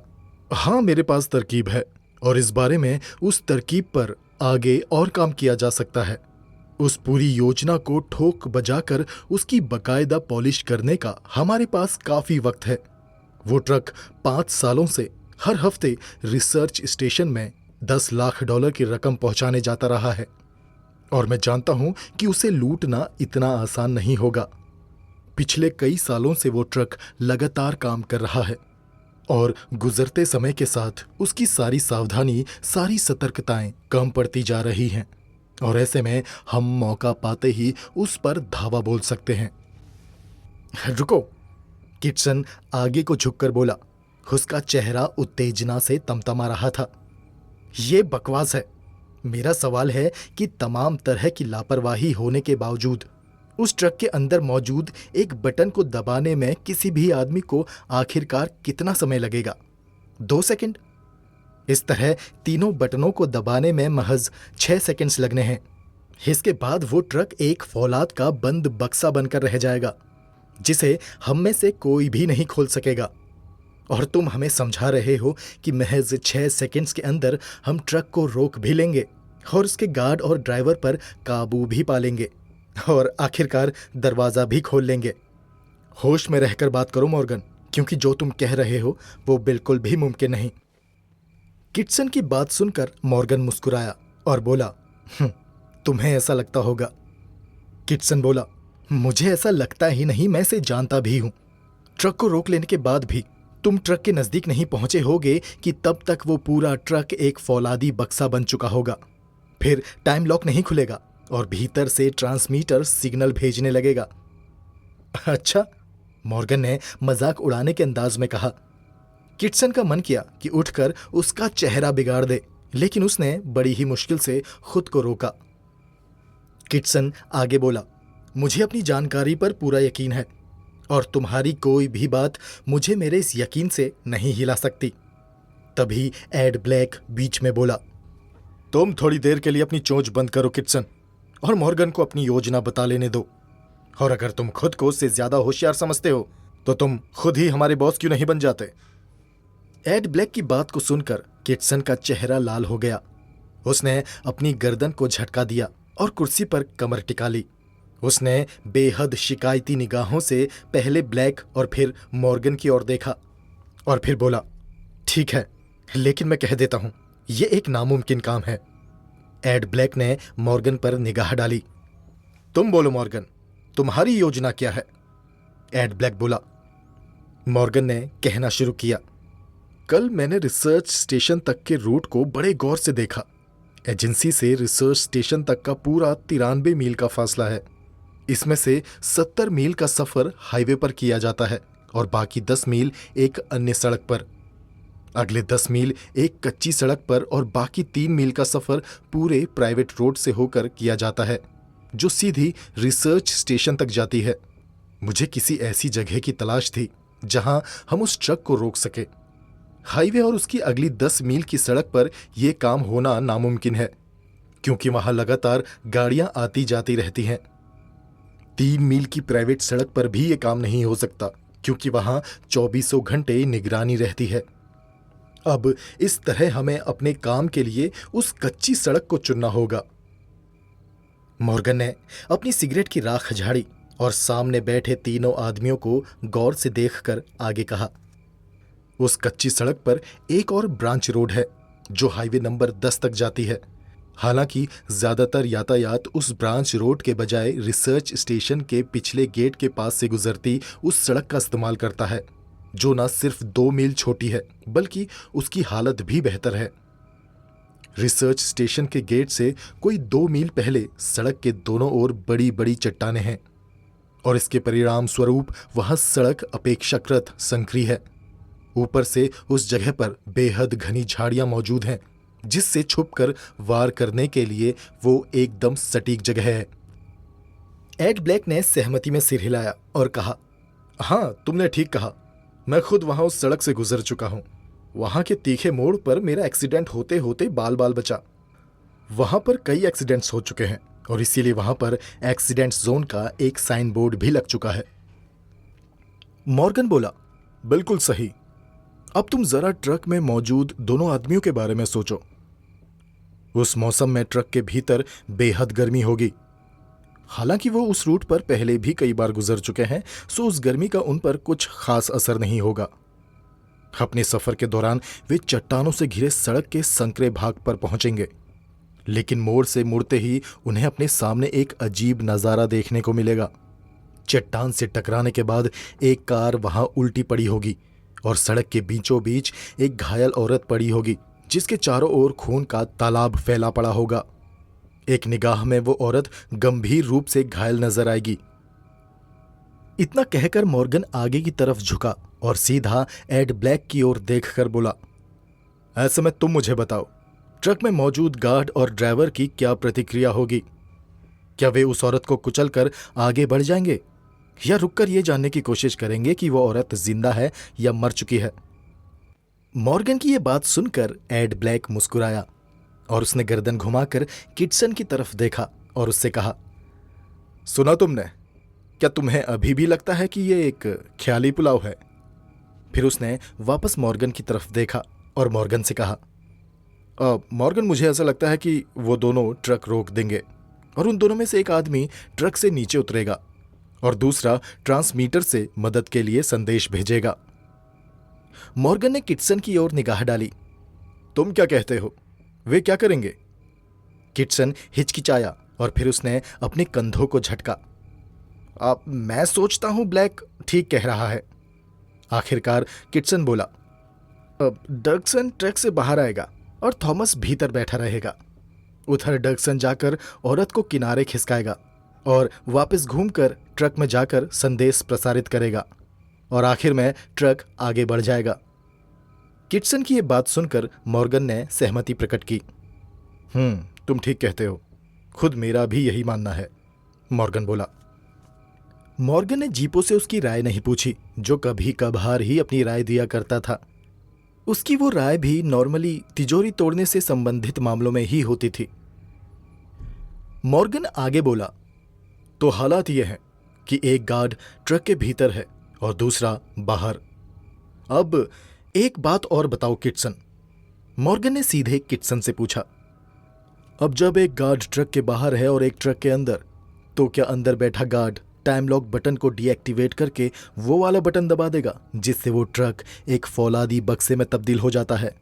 हाँ मेरे पास तरकीब है और इस बारे में उस तरकीब पर आगे और काम किया जा सकता है। उस पूरी योजना को ठोक बजाकर उसकी बकायदा पॉलिश करने का हमारे पास काफी वक्त है। वो ट्रक 5 सालों से हर हफ्ते रिसर्च स्टेशन में $10 लाख की रकम पहुंचाने जाता रहा है और मैं जानता हूं कि उसे लूटना इतना आसान नहीं होगा। पिछले कई सालों से वो ट्रक लगातार काम कर रहा है और गुजरते समय के साथ उसकी सारी सावधानी, सारी सतर्कताएं कम पड़ती जा रही हैं और ऐसे में हम मौका पाते ही उस पर धावा बोल सकते हैं। रुको, किटसन आगे को झुककर बोला। उसका चेहरा उत्तेजना से तमतमा रहा था। ये बकवास है। मेरा सवाल है कि तमाम तरह की लापरवाही होने के बावजूद उस ट्रक के अंदर मौजूद एक बटन को दबाने में किसी भी आदमी को आखिरकार कितना समय लगेगा? 2 सेकंड? इस तरह तीनों बटनों को दबाने में महज 6 सेकंड्स लगने हैं। इसके बाद वो ट्रक एक फौलाद का बंद बक्सा बनकर रह जाएगा जिसे हम में से कोई भी नहीं खोल सकेगा। और तुम हमें समझा रहे हो कि महज 6 सेकंड्स के अंदर हम ट्रक को रोक भी लेंगे और उसके गार्ड और ड्राइवर पर काबू भी पा लेंगे और आखिरकार दरवाजा भी खोल लेंगे। होश में रहकर बात करो मॉर्गन, क्योंकि जो तुम कह रहे हो वो बिल्कुल भी मुमकिन नहीं। किटसन की बात सुनकर मॉर्गन मुस्कुराया और बोला, तुम्हें ऐसा लगता होगा। किटसन बोला, मुझे ऐसा लगता ही नहीं, मैं इसे जानता भी हूं। ट्रक को रोक लेने के बाद भी तुम ट्रक के नजदीक नहीं पहुंचे होगे कि तब तक वो पूरा ट्रक एक फौलादी बक्सा बन चुका होगा। फिर टाइम लॉक नहीं खुलेगा और भीतर से ट्रांसमीटर सिग्नल भेजने लगेगा। अच्छा, मॉर्गन ने मजाक उड़ाने के अंदाज में कहा। किटसन का मन किया कि उठकर उसका चेहरा बिगाड़ दे, लेकिन उसने बड़ी ही मुश्किल से खुद को रोका। किटसन आगे बोला, मुझे अपनी जानकारी पर पूरा यकीन है और तुम्हारी कोई भी बात मुझे मेरे इस यकीन से नहीं हिला सकती। तभी एड ब्लैक बीच में बोला, तुम थोड़ी देर के लिए अपनी चोंच बंद करो किटसन, और मॉर्गन को अपनी योजना बता लेने दो। और अगर तुम खुद को उससे ज्यादा होशियार समझते हो तो तुम खुद ही हमारे बॉस क्यों नहीं बन जाते? एड ब्लैक की बात को सुनकर किटसन का चेहरा लाल हो गया। उसने अपनी गर्दन को झटका दिया और कुर्सी पर कमर टिका ली। उसने बेहद शिकायती निगाहों से पहले ब्लैक और फिर मॉर्गन की ओर देखा और फिर बोला, ठीक है, लेकिन मैं कह देता हूं, यह एक नामुमकिन काम है। एड ब्लैक ने मॉर्गन पर निगाह डाली। तुम बोलो मॉर्गन, तुम्हारी योजना क्या है? एड ब्लैक बोला। मॉर्गन ने कहना शुरू किया, कल मैंने रिसर्च स्टेशन तक के रूट को बड़े गौर से देखा। एजेंसी से रिसर्च स्टेशन तक का पूरा 93 मील का फासला है। इसमें से 70 मील का सफर हाईवे पर किया जाता है और बाकी 10 मील एक अन्य सड़क पर। अगले 10 मील एक कच्ची सड़क पर और बाकी 3 मील का सफर पूरे प्राइवेट रोड से होकर किया जाता है जो सीधी रिसर्च स्टेशन तक जाती है। मुझे किसी ऐसी जगह की तलाश थी जहां हम उस ट्रक को रोक सके। हाईवे और उसकी अगली 10 मील की सड़क पर यह काम होना नामुमकिन है क्योंकि वहां लगातार गाड़ियां आती जाती रहती हैं। 3 मील की प्राइवेट सड़क पर भी यह काम नहीं हो सकता क्योंकि वहां 24 घंटे निगरानी रहती है। अब इस तरह हमें अपने काम के लिए उस कच्ची सड़क को चुनना होगा। मॉर्गन ने अपनी सिगरेट की राख झाड़ी और सामने बैठे तीनों आदमियों को गौर से देखकर आगे कहा, उस कच्ची सड़क पर एक और ब्रांच रोड है जो हाईवे नंबर 10 तक जाती है। हालांकि ज्यादातर यातायात उस ब्रांच रोड के बजाय रिसर्च स्टेशन के पिछले गेट के पास से गुजरती उस सड़क का इस्तेमाल करता है जो न सिर्फ 2 मील छोटी है बल्कि उसकी हालत भी बेहतर है। रिसर्च स्टेशन के गेट से कोई 2 मील पहले सड़क के दोनों ओर बड़ी बड़ी चट्टानें हैं और इसके परिणाम स्वरूप वहां सड़क अपेक्षाकृत संकरी है। ऊपर से उस जगह पर बेहद घनी झाड़ियां मौजूद हैं जिससे छुपकर वार करने के लिए वो एकदम सटीक जगह है। एड ब्लैक ने सहमति में सिर हिलाया और कहा, हाँ तुमने ठीक कहा, मैं खुद वहां उस सड़क से गुजर चुका हूं। वहां के तीखे मोड़ पर मेरा एक्सीडेंट होते होते बाल बाल बचा। वहां पर कई एक्सीडेंट्स हो चुके हैं और इसीलिए वहां पर एक्सीडेंट जोन का एक साइन बोर्ड भी लग चुका है। मॉर्गन बोला, बिल्कुल सही। अब तुम जरा ट्रक में मौजूद दोनों आदमियों के बारे में सोचो। उस मौसम में ट्रक के भीतर बेहद गर्मी होगी। हालांकि वो उस रूट पर पहले भी कई बार गुजर चुके हैं, सो उस गर्मी का उन पर कुछ खास असर नहीं होगा। अपने सफर के दौरान वे चट्टानों से घिरे सड़क के संकरे भाग पर पहुंचेंगे, लेकिन मोड़ से मुड़ते ही उन्हें अपने सामने एक अजीब नजारा देखने को मिलेगा। चट्टान से टकराने के बाद एक कार वहां उल्टी पड़ी होगी और सड़क के बीचों बीच एक घायल औरत पड़ी होगी, जिसके चारों ओर खून का तालाब फैला पड़ा होगा। एक निगाह में वो औरत गंभीर रूप से घायल नजर आएगी। इतना कहकर मॉर्गन आगे की तरफ झुका और सीधा एड ब्लैक की ओर देखकर बोला, ऐसे में तुम मुझे बताओ, ट्रक में मौजूद गार्ड और ड्राइवर की क्या प्रतिक्रिया होगी? क्या वे उस औरत को कुचलकर आगे बढ़ जाएंगे या रुककर यह जानने की कोशिश करेंगे कि वो औरत जिंदा है या मर चुकी है? मॉर्गन की यह बात सुनकर एड ब्लैक मुस्कुराया और उसने गर्दन घुमाकर किटसन की तरफ देखा और उससे कहा, सुना तुमने? क्या तुम्हें अभी भी लगता है कि यह एक ख्याली पुलाव है? फिर उसने वापस मॉर्गन की तरफ देखा और मॉर्गन से कहा, मॉर्गन, मुझे ऐसा लगता है कि वो दोनों ट्रक रोक देंगे और उन दोनों में से एक आदमी ट्रक से नीचे उतरेगा और दूसरा ट्रांसमीटर से मदद के लिए संदेश भेजेगा। मॉर्गन ने किटसन की ओर निगाह डाली। तुम क्या कहते हो, वे क्या करेंगे? किटसन हिचकिचाया और फिर उसने अपने कंधों को झटका। मैं सोचता हूं ब्लैक ठीक कह रहा है। आखिरकार किटसन बोला, डगसन ट्रक से बाहर आएगा और थॉमस भीतर बैठा रहेगा। उधर डगसन जाकर औरत को किनारे खिसकाएगा और वापस घूमकर ट्रक में जाकर संदेश प्रसारित करेगा और आखिर में ट्रक आगे बढ़ जाएगा। किटसन की यह बात सुनकर मॉर्गन ने सहमति प्रकट की। तुम ठीक कहते हो, खुद मेरा भी यही मानना है, मॉर्गन बोला। मॉर्गन ने जीपो से उसकी राय नहीं पूछी, जो कभी कभार ही अपनी राय दिया करता था। उसकी वो राय भी नॉर्मली तिजोरी तोड़ने से संबंधित मामलों में ही होती थी। मॉर्गन आगे बोला, तो हालात ये हैं कि एक गार्ड ट्रक के भीतर है और दूसरा बाहर। अब एक बात और बताओ किटसन, मॉर्गन ने सीधे किटसन से पूछा। अब जब एक गार्ड ट्रक के बाहर है और एक ट्रक के अंदर, तो क्या अंदर बैठा गार्ड टाइम लॉक बटन को डीएक्टिवेट करके वो वाला बटन दबा देगा जिससे वो ट्रक एक फौलादी बक्से में तब्दील हो जाता है?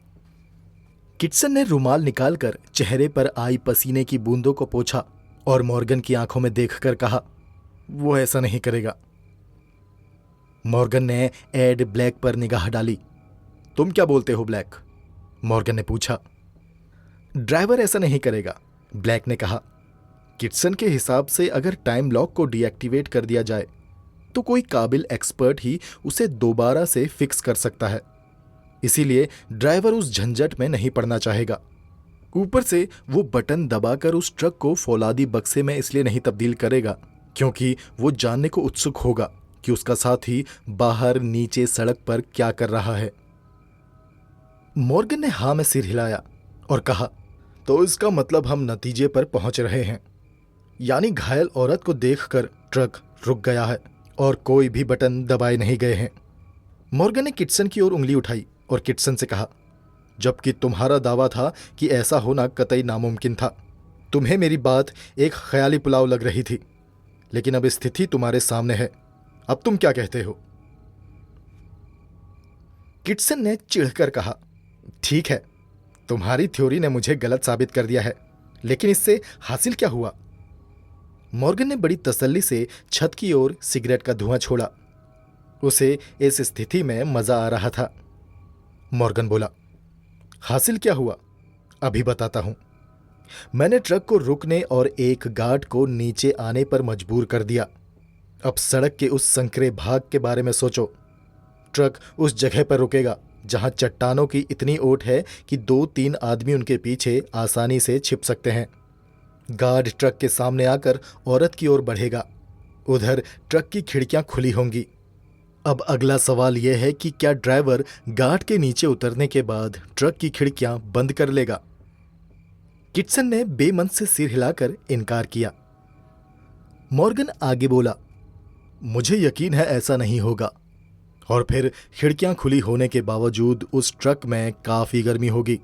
किटसन ने रुमाल निकालकर चेहरे पर आई पसीने की बूंदों को पोंछा और मॉर्गन की आंखों में देखकर कहा, वो ऐसा नहीं करेगा। मॉर्गन ने एड ब्लैक पर निगाह डाली। तुम क्या बोलते हो ब्लैक? मॉर्गन ने पूछा। ड्राइवर ऐसा नहीं करेगा, ब्लैक ने कहा। किटसन के हिसाब से अगर टाइम लॉक को डीएक्टिवेट कर दिया जाए तो कोई काबिल एक्सपर्ट ही उसे दोबारा से फिक्स कर सकता है, इसीलिए ड्राइवर उस झंझट में नहीं पड़ना चाहेगा। ऊपर से वो बटन दबाकर उस ट्रक को फौलादी बक्से में इसलिए नहीं तब्दील करेगा क्योंकि वो जानने को उत्सुक होगा कि उसका साथी बाहर नीचे सड़क पर क्या कर रहा है। मॉर्गन ने हां में सिर हिलाया और कहा, तो इसका मतलब हम नतीजे पर पहुंच रहे हैं, यानी घायल औरत को देखकर ट्रक रुक गया है और कोई भी बटन दबाए नहीं गए हैं। मॉर्गन ने किटसन की ओर उंगली उठाई और किटसन से कहा, जबकि तुम्हारा दावा था कि ऐसा होना कतई नामुमकिन था। तुम्हें मेरी बात एक ख्याली पुलाव लग रही थी, लेकिन अब स्थिति तुम्हारे सामने है। अब तुम क्या कहते हो? किटसन ने चिढ़कर कहा, ठीक है, तुम्हारी थ्योरी ने मुझे गलत साबित कर दिया है, लेकिन इससे हासिल क्या हुआ? मॉर्गन ने बड़ी तसल्ली से छत की ओर सिगरेट का धुआं छोड़ा। उसे इस स्थिति में मजा आ रहा था। मॉर्गन बोला, हासिल क्या हुआ? अभी बताता हूं। मैंने ट्रक को रुकने और एक गार्ड को नीचे आने पर मजबूर कर दिया। अब सड़क के उस संकरे भाग के बारे में सोचो। ट्रक उस जगह पर रुकेगा जहां चट्टानों की इतनी ओट है कि 2-3 आदमी उनके पीछे आसानी से छिप सकते हैं। गार्ड ट्रक के सामने आकर औरत की ओर बढ़ेगा। उधर ट्रक की खिड़कियां खुली होंगी। अब अगला सवाल यह है कि क्या ड्राइवर गार्ड के नीचे उतरने के बाद ट्रक की खिड़कियां बंद कर लेगा? किटसन ने बेमन से सिर हिलाकर इनकार किया। मॉर्गन आगे बोला, मुझे यकीन है ऐसा नहीं होगा। और फिर खिड़कियां खुली होने के बावजूद उस ट्रक में काफी गर्मी होगी।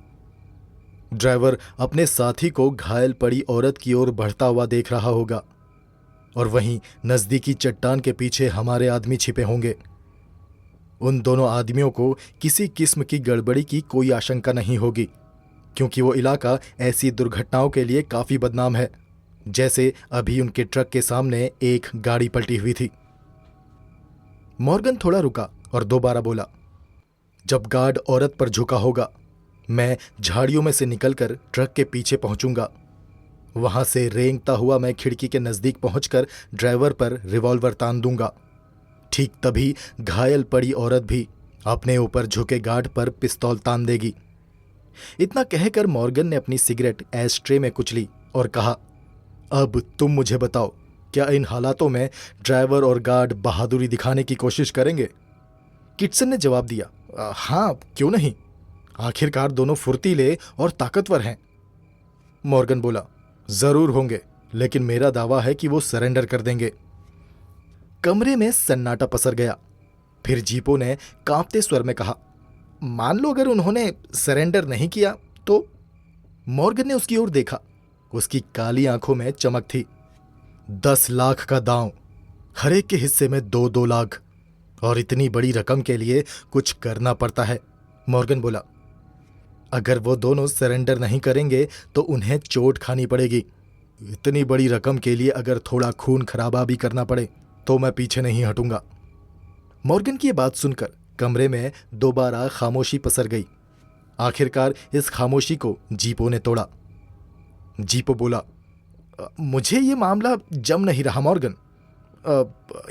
ड्राइवर अपने साथी को घायल पड़ी औरत की ओर बढ़ता हुआ देख रहा होगा और वहीं नजदीकी चट्टान के पीछे हमारे आदमी छिपे होंगे। उन दोनों आदमियों को किसी किस्म की गड़बड़ी की कोई आशंका नहीं होगी, क्योंकि वो इलाका ऐसी दुर्घटनाओं के लिए काफी बदनाम है, जैसे अभी उनके ट्रक के सामने एक गाड़ी पलटी हुई थी। मॉर्गन थोड़ा रुका और दोबारा बोला, जब गार्ड औरत पर झुका होगा, मैं झाड़ियों में से निकलकर ट्रक के पीछे पहुंचूंगा। वहां से रेंगता हुआ मैं खिड़की के नजदीक पहुंचकर ड्राइवर पर रिवॉल्वर तान दूंगा। ठीक तभी घायल पड़ी औरत भी अपने ऊपर झुके गार्ड पर पिस्तौल तान देगी। इतना कहकर मॉर्गन ने अपनी सिगरेट एस्ट्रे में कुचली और कहा, अब तुम मुझे बताओ, क्या इन हालातों में ड्राइवर और गार्ड बहादुरी दिखाने की कोशिश करेंगे? किटसन ने जवाब दिया, हाँ, क्यों नहीं? आखिरकार दोनों फुर्तीले और ताकतवर हैं। मॉर्गन बोला, जरूर होंगे, लेकिन मेरा दावा है कि वो सरेंडर कर देंगे। कमरे में सन्नाटा पसर गया। फिर जीपो ने कांपते स्वर में कहा, मान लो अगर उन्होंने सरेंडर नहीं किया तो? मॉर्गन ने उसकी ओर देखा। उसकी काली आंखों में चमक थी। 10 लाख का दांव, हर एक के हिस्से में 2-2 लाख, और इतनी बड़ी रकम के लिए कुछ करना पड़ता है। मॉर्गन बोला, अगर वो दोनों सरेंडर नहीं करेंगे तो उन्हें चोट खानी पड़ेगी। इतनी बड़ी रकम के लिए अगर थोड़ा खून खराबा भी करना पड़े तो मैं पीछे नहीं हटूंगा। मॉर्गन की बात सुनकर कमरे में दोबारा खामोशी पसर गई। आखिरकार इस खामोशी को जीपो ने तोड़ा। जीपो बोला, मुझे ये मामला जम नहीं रहा मॉर्गन।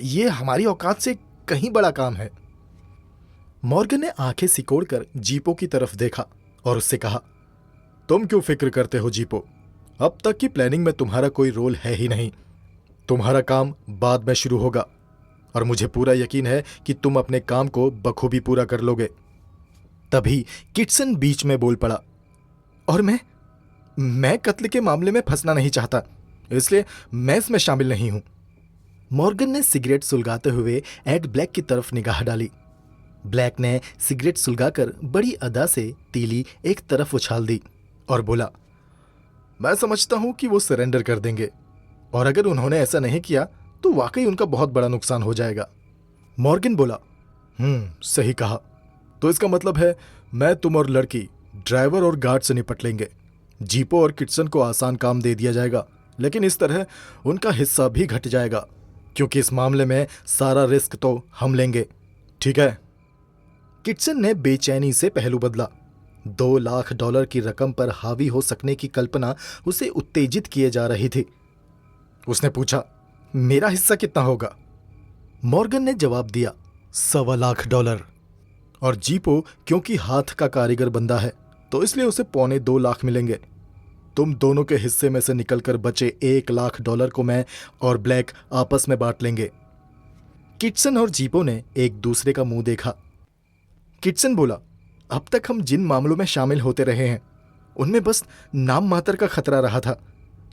ये हमारी औकात से कहीं बड़ा काम है। मॉर्गन ने आंखें सिकोड़कर जीपो की तरफ देखा और उससे कहा, तुम क्यों फिक्र करते हो जीपो? अब तक की प्लानिंग में तुम्हारा कोई रोल है ही नहीं। तुम्हारा काम बाद में शुरू होगा और मुझे पूरा यकीन है कि तुम अपने काम को बखूबी पूरा कर लोगे। तभी किटसन बीच में बोल पड़ा, और मैं कत्ल के मामले में फंसना नहीं चाहता, इसलिए मैं इसमें शामिल नहीं हूं। मॉर्गन ने सिगरेट सुलगाते हुए एड ब्लैक की तरफ निगाह डाली। ब्लैक ने सिगरेट सुलगाकर बड़ी अदा से तीली एक तरफ उछाल दी और बोला, मैं समझता हूं कि वो सरेंडर कर देंगे, और अगर उन्होंने ऐसा नहीं किया तो वाकई उनका बहुत बड़ा नुकसान हो जाएगा। मॉर्गन बोला, सही कहा। तो इसका मतलब है मैं, तुम और लड़की ड्राइवर और गार्ड से निपट लेंगे। जीपो और किटसन को आसान काम दे दिया जाएगा, लेकिन इस तरह उनका हिस्सा भी घट जाएगा, क्योंकि इस मामले में सारा रिस्क तो हम लेंगे। ठीक है? किटसन ने बेचैनी से पहलू बदला। $2 लाख की रकम पर हावी हो सकने की कल्पना उसे उत्तेजित किए जा रही थी। उसने पूछा, मेरा हिस्सा कितना होगा? मॉर्गन ने जवाब दिया, $1.25 लाख। और जीपो क्योंकि हाथ का कारीगर बंदा है तो इसलिए उसे $2.25 लाख मिलेंगे। तुम दोनों के हिस्से में से निकलकर बचे $1 लाख को मैं और ब्लैक आपस में बांट लेंगे। किटसन और जीपो ने एक दूसरे का मुंह देखा। किटसन बोला, अब तक हम जिन मामलों में शामिल होते रहे हैं उनमें बस नाम मात्र का खतरा रहा था,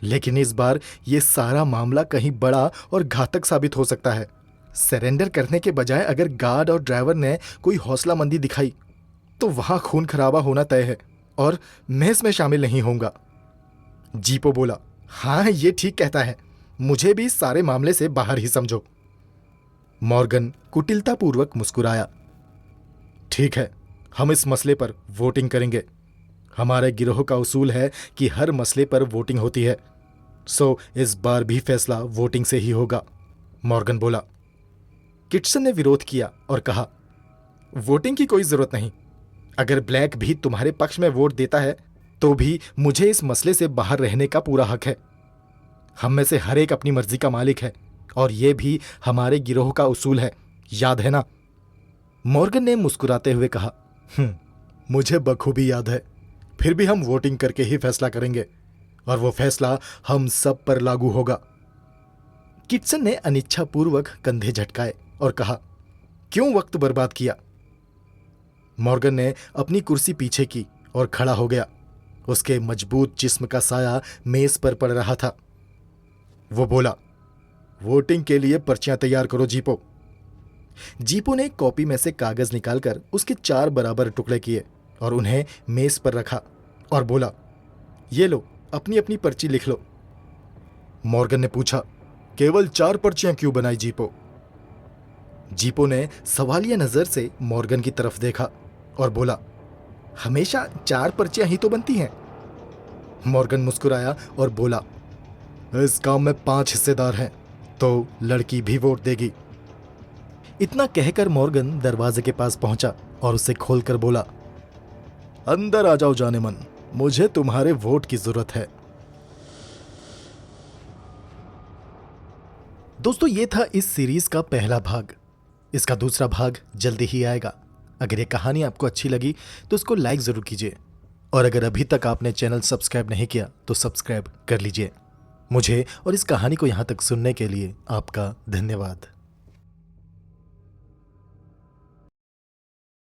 लेकिन इस बार यह सारा मामला कहीं बड़ा और घातक साबित हो सकता है। सरेंडर करने के बजाय अगर गार्ड और ड्राइवर ने कोई हौसलामंदी दिखाई तो वहां खून खराबा होना तय है, और मैं इसमें शामिल नहीं होऊंगा। जीपो बोला, हाँ, ये ठीक कहता है, मुझे भी इस सारे मामले से बाहर ही समझो। मॉर्गन कुटिलतापूर्वक मुस्कुराया। ठीक है, हम इस मसले पर वोटिंग करेंगे। हमारे गिरोह का उसूल है कि हर मसले पर वोटिंग होती है, सो इस बार भी फैसला वोटिंग से ही होगा। मॉर्गन बोला। किटसन ने विरोध किया और कहा, वोटिंग की कोई जरूरत नहीं। अगर ब्लैक भी तुम्हारे पक्ष में वोट देता है तो भी मुझे इस मसले से बाहर रहने का पूरा हक है। हम में से हर एक अपनी मर्जी का मालिक है, और यह भी हमारे गिरोह का उसूल है, याद है ना? मॉर्गन ने मुस्कुराते हुए कहा, मुझे बखूबी याद है। फिर भी हम वोटिंग करके ही फैसला करेंगे, और वो फैसला हम सब पर लागू होगा। किटसन ने अनिच्छापूर्वक कंधे झटकाए और कहा, क्यों वक्त बर्बाद किया? मॉर्गन ने अपनी कुर्सी पीछे की और खड़ा हो गया। उसके मजबूत जिस्म का साया मेज पर पड़ रहा था। वो बोला, वोटिंग के लिए पर्चियां तैयार करो जीपो। जीपो ने एक कॉपी में से कागज निकालकर उसके 4 बराबर टुकड़े किए और उन्हें मेज पर रखा और बोला, ये लो, अपनी अपनी पर्ची लिख लो। मॉर्गन ने पूछा, केवल 4 पर्चियां क्यों बनाई जीपो? जीपो ने सवालिया नजर से मॉर्गन की तरफ देखा और बोला, हमेशा 4 पर्चियां ही तो बनती हैं। मॉर्गन मुस्कुराया और बोला, इस काम में 5 हिस्सेदार हैं, तो लड़की भी वोट देगी। इतना कहकर मॉर्गन दरवाजे के पास पहुंचा और उसे खोलकर बोला, अंदर आ जाओ जाने मन, मुझे तुम्हारे वोट की जरूरत है। दोस्तों, ये था इस सीरीज का पहला भाग। इसका दूसरा भाग जल्दी ही आएगा। अगर ये कहानी आपको अच्छी लगी तो इसको लाइक जरूर कीजिए, और अगर अभी तक आपने चैनल सब्सक्राइब नहीं किया तो सब्सक्राइब कर लीजिए। मुझे और इस कहानी को यहां तक सुनने के लिए आपका धन्यवाद।